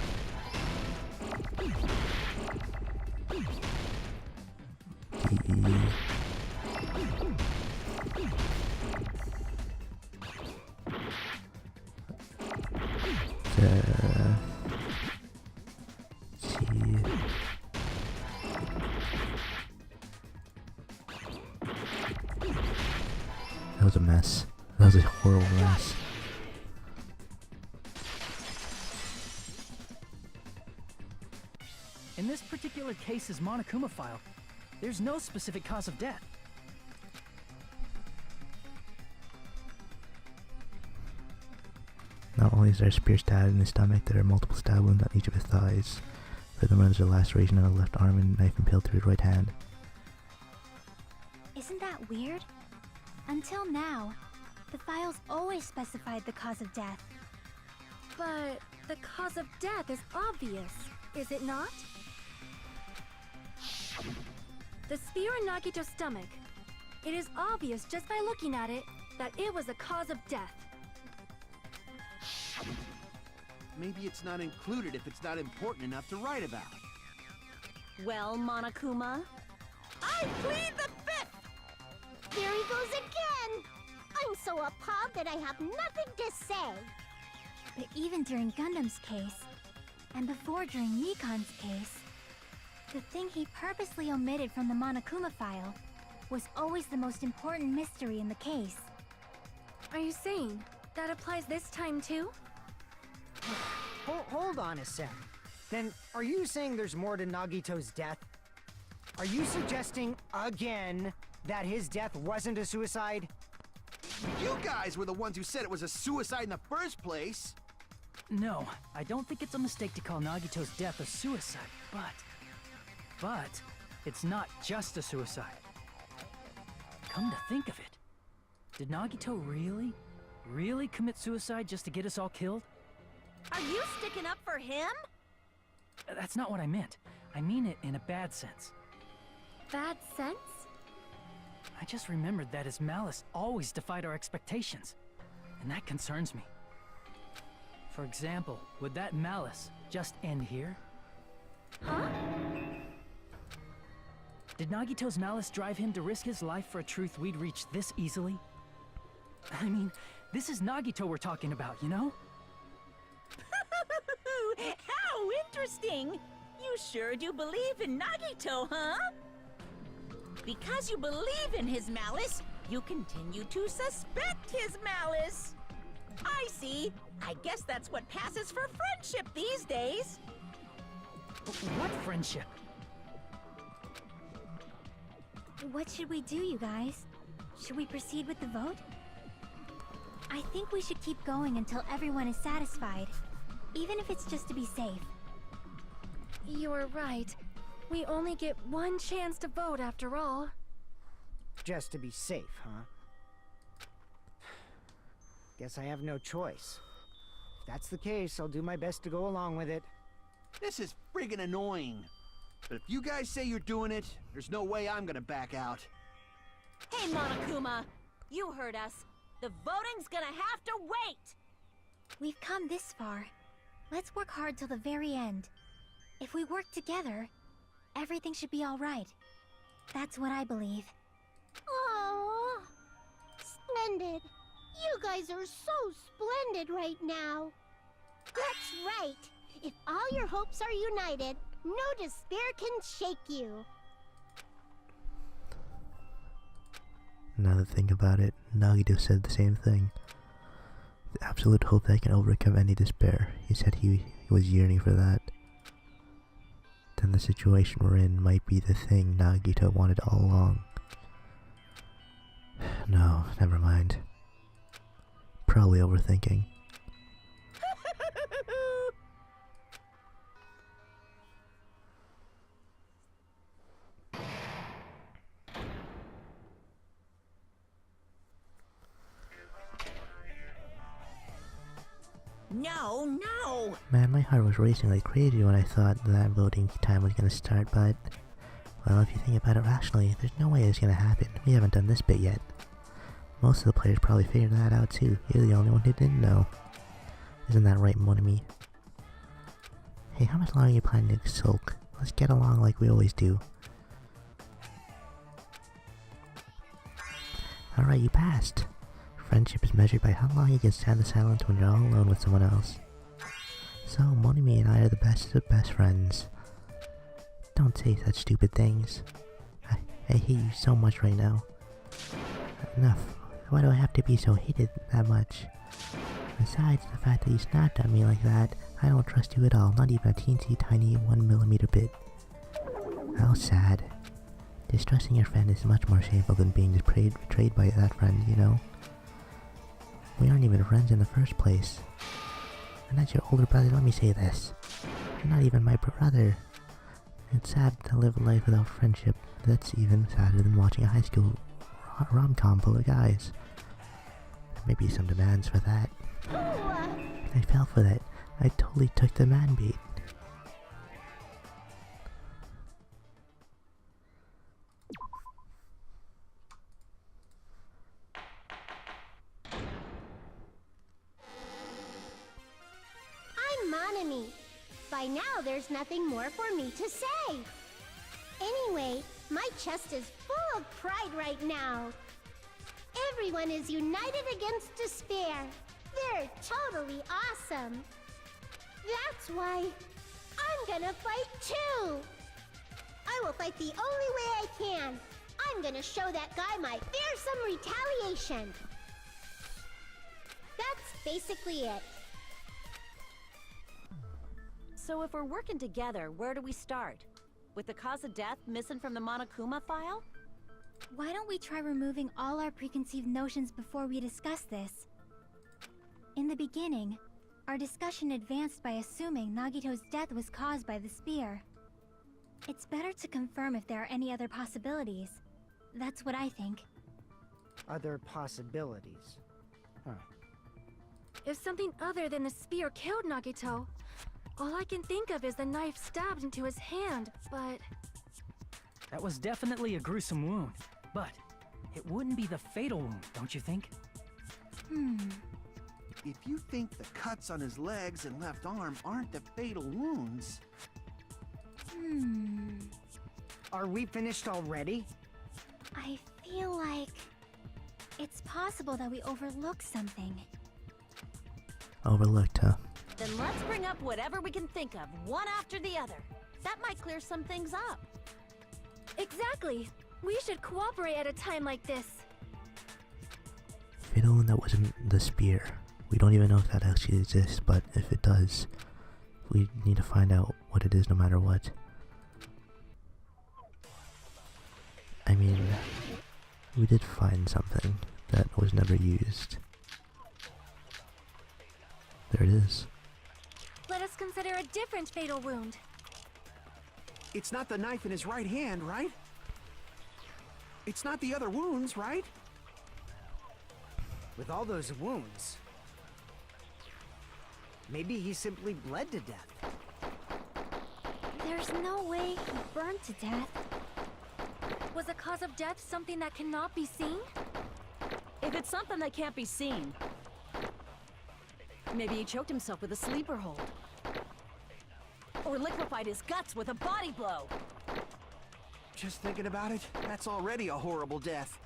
That was a mess. That was a horrible mess. In this particular case's Monokuma file, there's no specific cause of death. Not only is there a spear stab in his stomach, there are multiple stab wounds on each of his thighs. Furthermore, there's a laceration on the left arm and a knife impaled through his right hand. Isn't that weird? Until now, the files always specified the cause of death. But the cause of death is obvious, is it not? The spear in Nagito's stomach. It is obvious just by looking at it that it was a cause of death. Maybe it's not included if it's not important enough to write about. Well, Monokuma? I plead the fifth! There he goes again! I'm so appalled that I have nothing to say. But even during Gundam's case, and before during Nikon's case, the thing he purposely omitted from the Monokuma file was always the most important mystery in the case. Are you saying that applies this time too? Hold on a sec. Then, are you saying there's more to Nagito's death? Are you suggesting, again, that his death wasn't a suicide? You guys were the ones who said it was a suicide in the first place! No, I don't think it's a mistake to call Nagito's death a suicide, but it's not just a suicide. Come to think of it, did Nagito really commit suicide just to get us all killed? Are you sticking up for him? That's not what I meant. I mean it in a bad sense. Bad sense? I just remembered that his malice always defied our expectations, and that concerns me. For example, would that malice just end here? Huh? Did Nagito's malice drive him to risk his life for a truth we'd reach this easily? I mean, this is Nagito we're talking about, you know? How interesting! You sure do believe in Nagito, huh? Because you believe in his malice, you continue to suspect his malice. I see. I guess that's what passes for friendship these days. What friendship? What should we do, you guys? Should we proceed with the vote? I think we should keep going until everyone is satisfied, even if it's just to be safe. You're right. We only get one chance to vote after all. Just to be safe, huh? Guess I have no choice. If that's the case, I'll do my best to go along with it. This is friggin' annoying. But if you guys say you're doing it, there's no way I'm gonna back out. Hey, Monokuma! You heard us. The voting's gonna have to wait! We've come this far. Let's work hard till the very end. If we work together, everything should be all right. That's what I believe. Oh, splendid. You guys are so splendid right now. That's right. If all your hopes are united, no despair can shake you. Now that I think about it, Nagito said the same thing. The absolute hope that can overcome any despair. He said he was yearning for that. Then the situation we're in might be the thing Nagito wanted all along. No, never mind. Probably overthinking. No! Man, my heart was racing like crazy when I thought that voting time was gonna start, but... well, if you think about it rationally, there's no way it's gonna happen. We haven't done this bit yet. Most of the players probably figured that out too. You're the only one who didn't know. Isn't that right, Monami? Hey, how much longer are you planning to sulk? Let's get along like we always do. Alright, you passed. Friendship is measured by how long you can stand the silence when you're all alone with someone else. So, Monimi and I are the best of best friends. Don't say such stupid things. I hate you so much right now. Enough. Why do I have to be so hated that much? Besides the fact that you snapped at me like that, I don't trust you at all, not even a teensy tiny 1mm bit. How sad. Distrusting your friend is much more shameful than being betrayed by that friend, you know? We aren't even friends in the first place. And as your older brother, let me say this. You're not even my brother. It's sad to live a life without friendship. That's even sadder than watching a high school rom-com full of guys. There may be some demands for that. I fell for that. I totally took the man bait. I'm Monami. By now, there's nothing more for me to say. Anyway, my chest is full of pride right now. Everyone is united against despair. They're totally awesome. That's why I'm gonna fight too. I will fight the only way I can. I'm gonna show that guy my fearsome retaliation. That's basically it. So if we're working together, where do we start? With the cause of death missing from the Monokuma file? Why don't we try removing all our preconceived notions before we discuss this? In the beginning, our discussion advanced by assuming Nagito's death was caused by the spear. It's better to confirm if there are any other possibilities. That's what I think. Other possibilities. Huh. If something other than the spear killed Nagito, all I can think of is the knife stabbed into his hand, but... That was definitely a gruesome wound, but it wouldn't be the fatal wound, don't you think? If you think the cuts on his legs and left arm aren't the fatal wounds... Are we finished already? I feel like... it's possible that we overlooked something. Overlooked, huh? Then let's bring up whatever we can think of, one after the other. That might clear some things up. Exactly! We should cooperate at a time like this. Fatal wound that wasn't the spear. We don't even know if that actually exists, but if it does, we need to find out what it is no matter what. I mean, we did find something that was never used. There it is. Let us consider a different fatal wound. It's not the knife in his right hand, right? It's not the other wounds, right? With all those wounds, maybe he simply bled to death. There's no way he burned to death. Was the cause of death something that cannot be seen? If it's something that can't be seen, maybe he choked himself with a sleeper hold. Or liquefied his guts with a body blow. Just thinking about it, that's already a horrible death.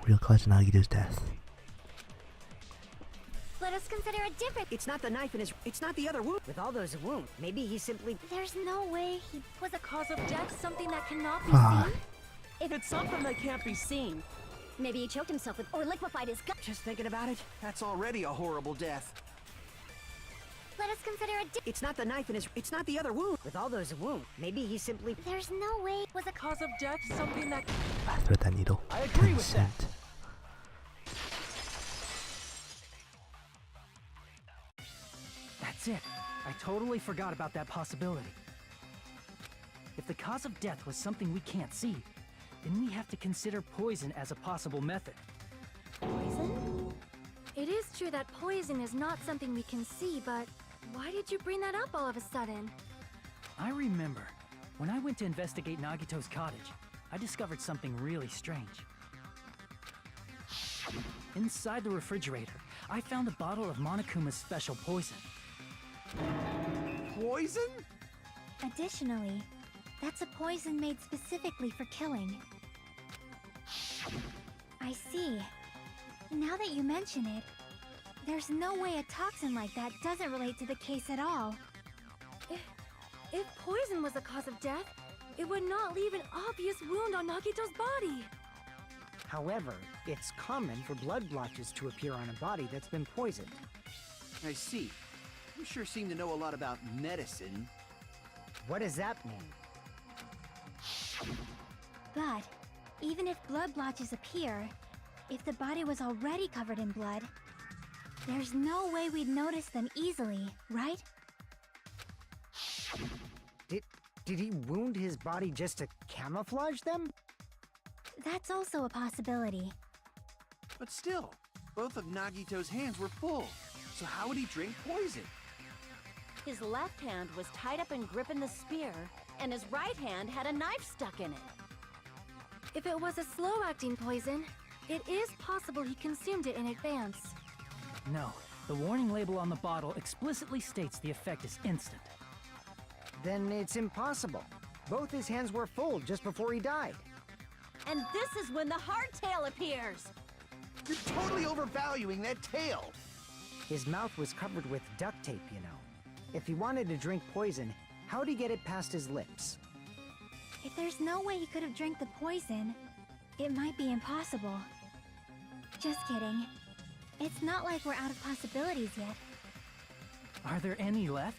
Real cause of Nagito's death. Let us consider a different... It's not the knife in his... It's not the other wound. With all those wounds, maybe he simply... There's no way he... Was the cause of death something that cannot be Ah. seen? If it's something that can't be seen, maybe he choked himself with or liquefied his guts. Just thinking about it, that's already a horrible death. Let us consider a It's not the knife in his... It's not the other wound. With all those wounds, maybe he simply... There's no way... Was the cause of death something that... Thread that needle. I agree with that. Consent. That's it. I totally forgot about that possibility. If the cause of death was something we can't see, then we have to consider poison as a possible method. Poison? It is true that poison is not something we can see, but why did you bring that up all of a sudden? I remember, when I went to investigate Nagito's cottage, I discovered something really strange. Inside the refrigerator, I found a bottle of Monokuma's special poison. Poison? Additionally, that's a poison made specifically for killing. I see. Now that you mention it, there's no way a toxin like that doesn't relate to the case at all. If poison was the cause of death, it would not leave an obvious wound on Nagito's body. However, it's common for blood blotches to appear on a body that's been poisoned. I see. You sure seem to know a lot about medicine. What does that mean? But even if blood blotches appear, if the body was already covered in blood, there's no way we'd notice them easily, right? Did he wound his body just to camouflage them? That's also a possibility. But still, both of Nagito's hands were full. So how would he drink poison? His left hand was tied up and gripping the spear, and his right hand had a knife stuck in it. If it was a slow-acting poison, it is possible he consumed it in advance. No, the warning label on the bottle explicitly states the effect is instant. Then it's impossible. Both his hands were full just before he died. And this is when the hardtail appears! You're totally overvaluing that tail! His mouth was covered with duct tape, you know. If he wanted to drink poison, how'd he get it past his lips? If there's no way he could have drank the poison, it might be impossible. Just kidding. It's not like we're out of possibilities yet. Are there any left?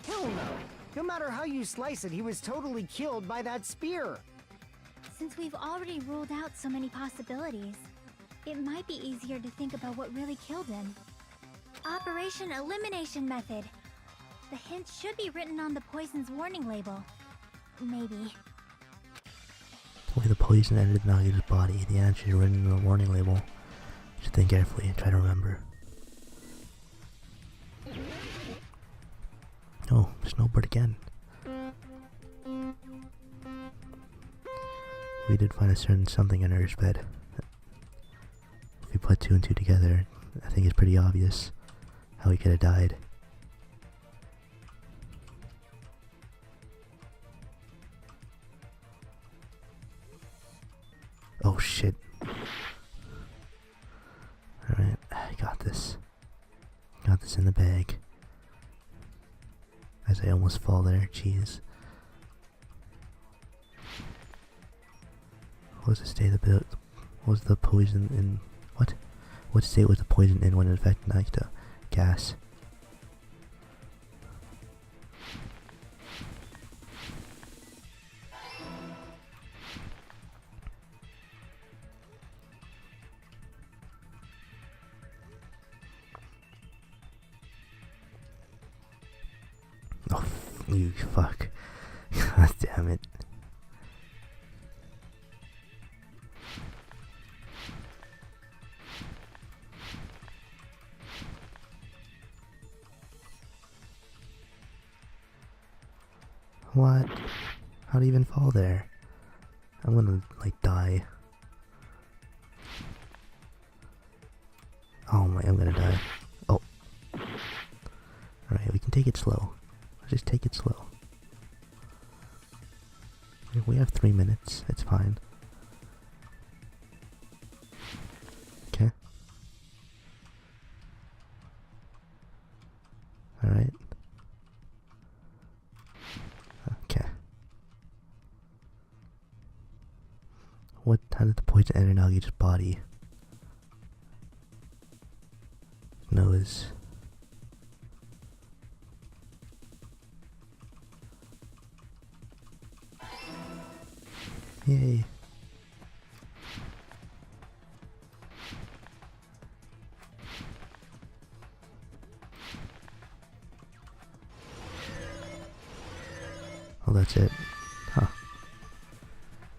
Hell no! No matter how you slice it, he was totally killed by that spear! Since we've already ruled out so many possibilities, it might be easier to think about what really killed him. Operation Elimination Method. The hint should be written on the poison's warning label. Maybe. The way the poison entered Nagito's body, the answer is written in the warning label. You should think carefully and try to remember. Oh, snowbird again. We did find a certain something under his bed. If we put two and two together, I think it's pretty obvious how he could have died. Oh shit. Alright, I got this. Got this in the bag. As I almost fall there, jeez. What was the state of the was the poison in what? What state was the poison in when it affected Nagito? Gas. Oh, you fuck. God damn it. What? How'd he even fall there? I'm gonna, like, die. Oh my, I'm gonna die. Oh. Alright, we can take it slow. Just take it slow. We have 3 minutes. It's fine. Okay. Alright. Okay. How did the poison enter Nagito's body? Nose. Yay. Oh, that's it. Huh.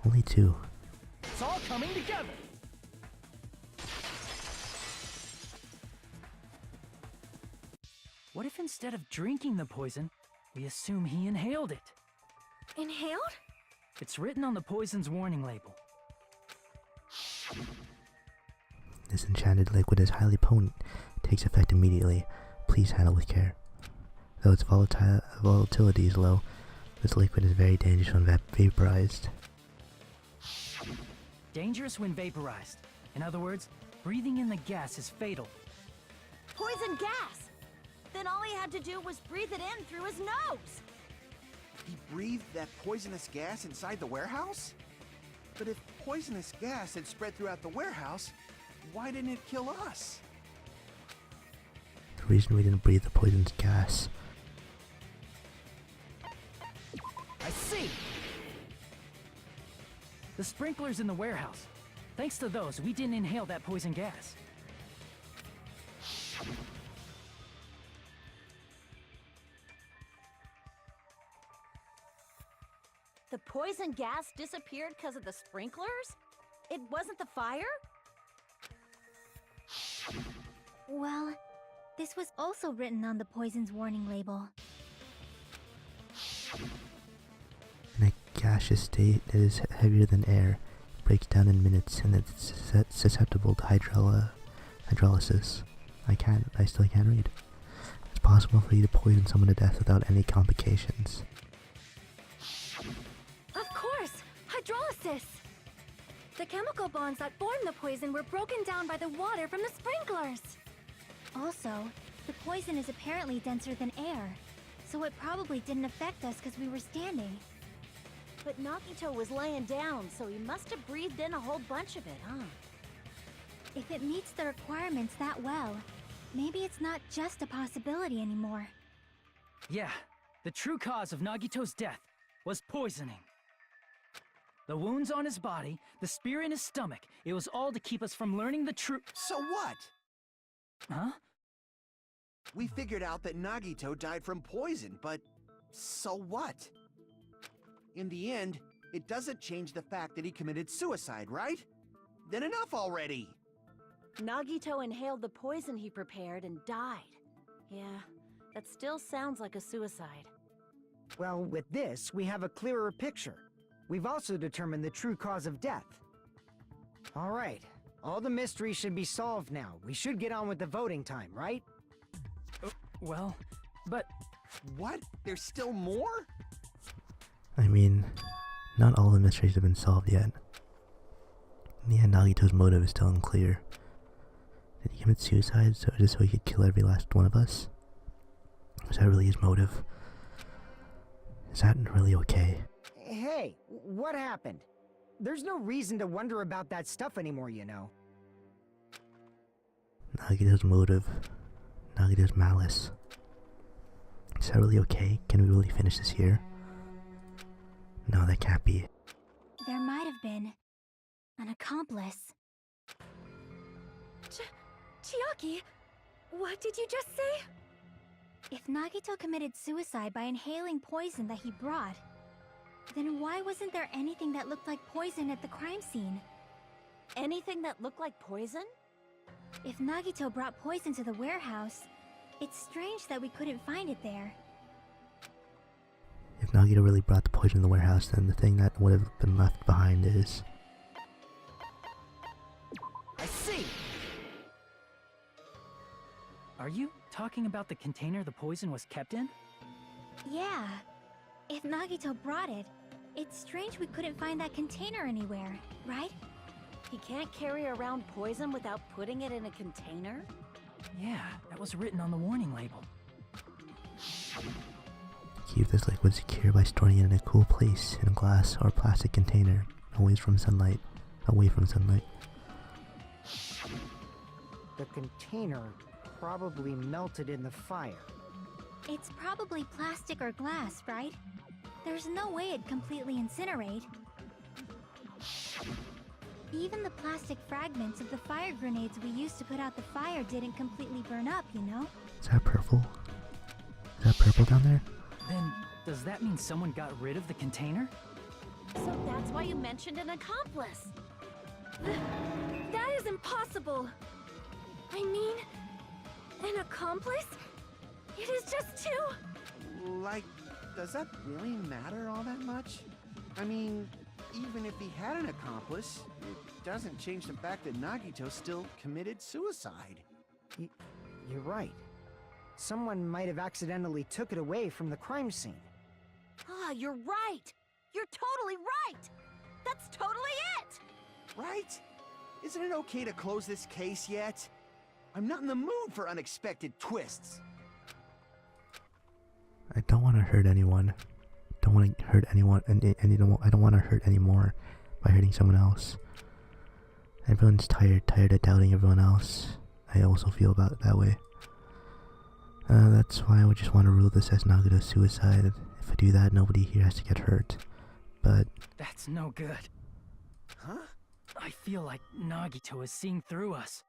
Only 2. It's all coming together! What if instead of drinking the poison, we assume he inhaled it? Inhaled? It's written on the poison's warning label. This enchanted liquid is highly potent. It takes effect immediately. Please handle with care. Though its volatility is low, this liquid is very dangerous when vaporized. Dangerous when vaporized. In other words, breathing in the gas is fatal. Poison gas! Then all he had to do was breathe it in through his nose! He breathed that poisonous gas inside the warehouse? But if poisonous gas had spread throughout the warehouse, why didn't it kill us? The reason we didn't breathe the poisonous gas. I see! The sprinklers in the warehouse. Thanks to those, we didn't inhale that poison gas. The poison gas disappeared because of the sprinklers? It wasn't the fire? Well, this was also written on the poison's warning label. In a gaseous state, it is heavier than air, breaks down in minutes, and it's susceptible to hydrolysis. I still can't read. It's possible for you to poison someone to death without any complications. Of course! Hydrolysis! The chemical bonds that formed the poison were broken down by the water from the sprinklers! Also, the poison is apparently denser than air, so it probably didn't affect us because we were standing. But Nagito was laying down, so he must have breathed in a whole bunch of it, huh? If it meets the requirements that well, maybe it's not just a possibility anymore. Yeah, the true cause of Nagito's death was poisoning. The wounds on his body, the spear in his stomach, it was all to keep us from learning the truth. So what? Huh? We figured out that Nagito died from poison, but so what? In the end, it doesn't change the fact that he committed suicide, right? Then enough already! Nagito inhaled the poison he prepared and died. Yeah, that still sounds like a suicide. Well, with this, we have a clearer picture. We've also determined the true cause of death. All right, all the mysteries should be solved now. We should get on with the voting time, right? Well, but... What? There's still more? I mean, not all the mysteries have been solved yet. In the end, Nagito's motive is still unclear. Did he commit suicide just so he could kill every last one of us? Was that really his motive? Is that really okay? Hey, what happened? There's no reason to wonder about that stuff anymore, you know. Nagito's motive. Nagito's malice. Is that really okay? Can we really finish this here? No, that can't be. There might have been an accomplice. Chiaki, what did you just say? If Nagito committed suicide by inhaling poison that he brought, then why wasn't there anything that looked like poison at the crime scene? Anything that looked like poison? If Nagito brought poison to the warehouse, it's strange that we couldn't find it there. If Nagito really brought the poison to the warehouse, then the thing that would have been left behind is... I see! Are you talking about the container the poison was kept in? Yeah. If Nagito brought it, it's strange we couldn't find that container anywhere, right? He can't carry around poison without putting it in a container? Yeah, that was written on the warning label. Keep this liquid secure by storing it in a cool place, in a glass or plastic container, away from sunlight. The container probably melted in the fire. It's probably plastic or glass, right? There's no way it'd completely incinerate. Even the plastic fragments of the fire grenades we used to put out the fire didn't completely burn up, you know? Is that purple? Is that purple down there? Then, does that mean someone got rid of the container? So that's why you mentioned an accomplice. That is impossible! I mean, an accomplice? It is just two! Like, does that really matter all that much? I mean, even if he had an accomplice, it doesn't change the fact that Nagito still committed suicide. You're right. Someone might have accidentally took it away from the crime scene. Ah, you're right! You're totally right! That's totally it! right? Isn't it okay to close this case yet? I'm not in the mood for unexpected twists. I don't want to hurt anyone. Don't want to hurt anyone, and I don't want to hurt anymore by hurting someone else. Everyone's tired of doubting everyone else. I also feel about it that way. That's why I would just want to rule this as Nagito's suicide. If I do that, nobody here has to get hurt. But That's no good. Huh? I feel like Nagito is seeing through us.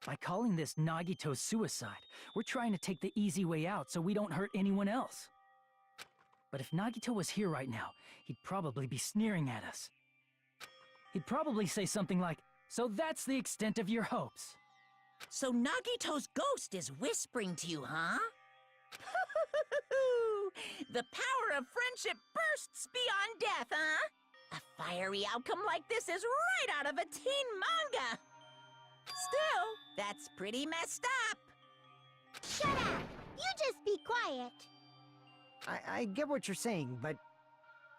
By calling this Nagito's suicide, we're trying to take the easy way out so we don't hurt anyone else. But if Nagito was here right now, he'd probably be sneering at us. He'd probably say something like, "So that's the extent of your hopes." So Nagito's ghost is whispering to you, huh? The power of friendship bursts beyond death, huh? A fiery outcome like this is right out of a teen manga. Still, that's pretty messed up. Shut up! You just be quiet. I get what you're saying, but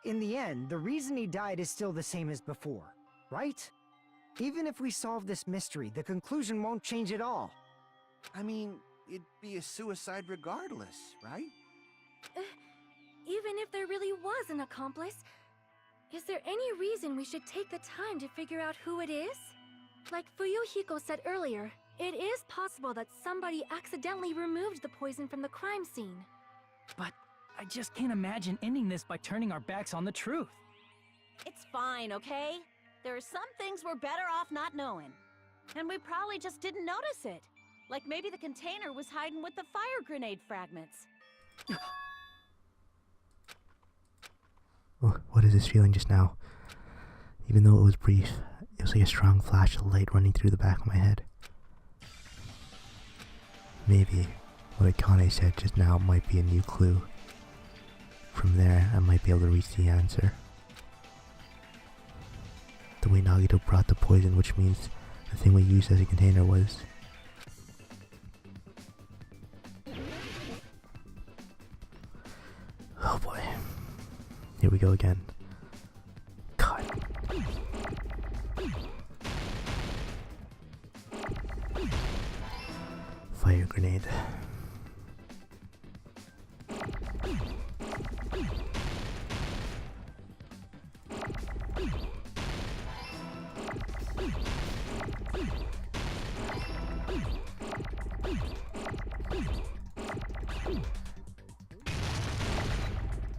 in the end, the reason he died is still the same as before, right? Even if we solve this mystery, the conclusion won't change at all. I mean, it'd be a suicide regardless, right? Even if there really was an accomplice, is there any reason we should take the time to figure out who it is? Like Fuyuhiko said earlier, it is possible that somebody accidentally removed the poison from the crime scene. But I just can't imagine ending this by turning our backs on the truth. It's fine, okay? There are some things we're better off not knowing. And we probably just didn't notice it. Like maybe the container was hiding with the fire grenade fragments. What is this feeling just now? Even though it was brief, it was like a strong flash of light running through the back of my head. Maybe what Akane said just now might be a new clue. From there, I might be able to reach the answer. The way Nagito brought the poison, which means the thing we used as a container was... Oh boy. Here we go again. God. Fire grenade.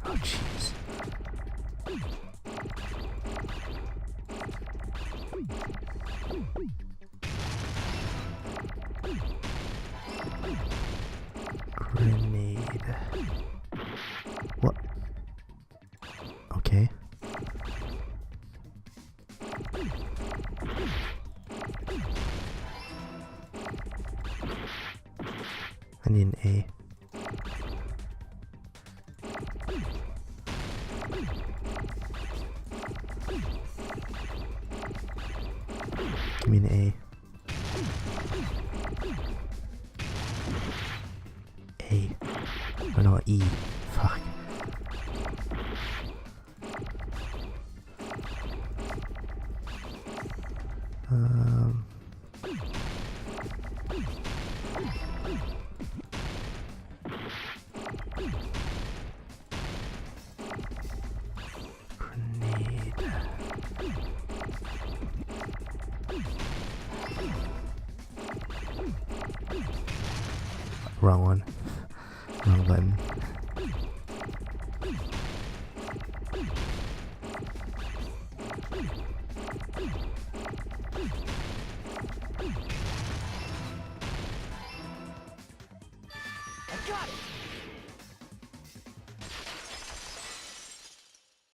Oh jeez. Grenade. What? Okay. I need an A. Give me an A. A. Oh no, E. Fuck. Grenade. Wrong one. Wrong button. I got it.